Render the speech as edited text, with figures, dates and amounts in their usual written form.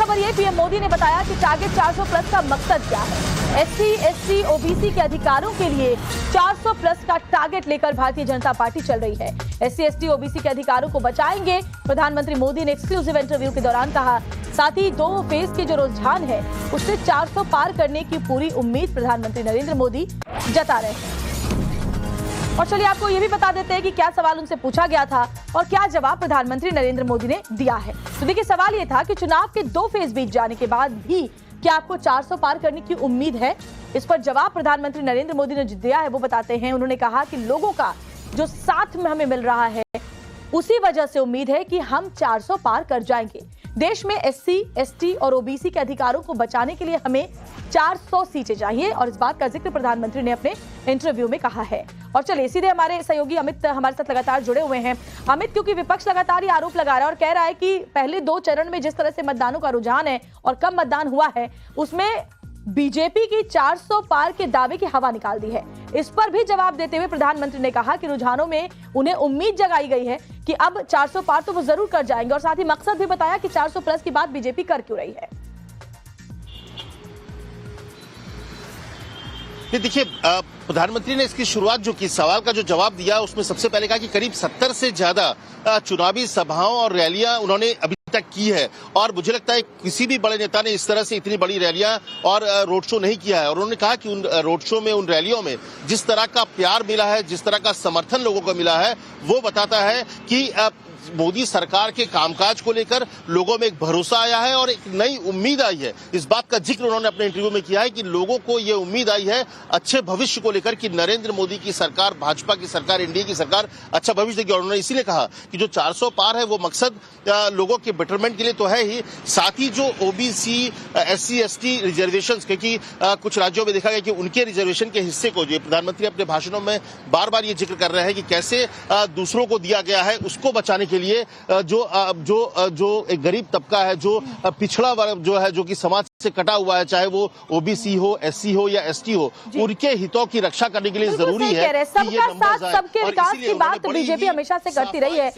खबर ये, पीएम मोदी ने बताया कि टारगेट 400 प्लस का मकसद क्या है। एससी, एसटी, ओबीसी के अधिकारों के लिए 400 प्लस का टारगेट लेकर भारतीय जनता पार्टी चल रही है। एससी, एसटी, ओबीसी के अधिकारों को बचाएंगे, प्रधानमंत्री मोदी ने एक्सक्लूसिव इंटरव्यू के दौरान कहा। साथ ही 2 फेज के जो रुझान है उससे 400 पार करने की पूरी उम्मीद प्रधानमंत्री नरेंद्र मोदी जता रहे हैं। और चलिए आपको ये भी बता देते हैं कि क्या सवाल उनसे पूछा गया था और क्या जवाब प्रधानमंत्री नरेंद्र मोदी ने दिया है। तो देखिए, सवाल ये था कि चुनाव के 2 फेज बीत जाने के बाद भी क्या आपको 400 पार करने की उम्मीद है। इस पर जवाब प्रधानमंत्री नरेंद्र मोदी ने दिया है, वो बताते हैं। उन्होंने कहा कि लोगों का जो साथ में हमें मिल रहा है उसी वजह से उम्मीद है कि हम 400 पार कर जाएंगे। देश में एससी, एसटी और ओबीसी के अधिकारों को बचाने के लिए हमें 400 सीटें चाहिए और इस बात का जिक्र प्रधानमंत्री ने अपने इंटरव्यू में कहा है। और चलिए सीधे हमारे सहयोगी अमित हमारे साथ लगातार जुड़े हुए हैं। अमित, क्योंकि विपक्ष लगातार ये आरोप लगा रहा है और कह रहा है कि पहले 2 चरण में जिस तरह से मतदानों का रुझान है और कम मतदान हुआ है उसमें बीजेपी की 400 पार के दावे की हवा निकाल दी है। इस पर भी जवाब देते हुए प्रधानमंत्री ने कहा कि रुझानों में उन्हें उम्मीद जगाई गई है कि अब 400 पार तो वो जरूर कर जाएंगे और साथ ही मकसद भी बताया कि 400 प्लस की बात बीजेपी कर क्यों रही है। देखिए, प्रधानमंत्री ने इसकी शुरुआत जो की, सवाल का जो जवाब दिया उसमें सबसे पहले कहा कि करीब 70 से ज्यादा चुनावी सभाओं और रैलियां उन्होंने अभी तक की है और मुझे लगता है किसी भी बड़े नेता ने इस तरह से इतनी बड़ी रैलियां और रोड शो नहीं किया है। और उन्होंने कहा कि उन रोड शो में, उन रैलियों में जिस तरह का प्यार मिला है, जिस तरह का समर्थन लोगों को मिला है, वो बताता है कि मोदी सरकार के कामकाज को लेकर लोगों में एक भरोसा आया है और एक नई उम्मीद आई है। इस बात का जिक्र उन्होंने अपने इंटरव्यू में किया है कि लोगों को ये उम्मीद आई है अच्छे भविष्य को लेकर कि नरेंद्र मोदी की सरकार, भाजपा की सरकार, एनडीए की सरकार अच्छा भविष्य देगी। और उन्होंने इसीलिए कहा कि जो 400 पार है वो मकसद लोगों के बेटरमेंट के लिए तो है ही, साथ ही जो ओबीसी, एससी, एसटी रिजर्वेशन, क्योंकि कुछ राज्यों में देखा गया कि उनके रिजर्वेशन के हिस्से को, जो प्रधानमंत्री अपने भाषणों में बार बार ये जिक्र कर रहे हैं कि कैसे दूसरों को दिया गया है, उसको बचाने के लिए जो एक गरीब तबका है, जो पिछड़ा वर्ग जो है, जो कि समाज से कटा हुआ है, चाहे वो ओबीसी हो, एससी हो या एसटी हो, उनके हितों की रक्षा करने के लिए जरूरी है कि ये नंबर सबके विकास की बात बीजेपी हमेशा से करती रही है।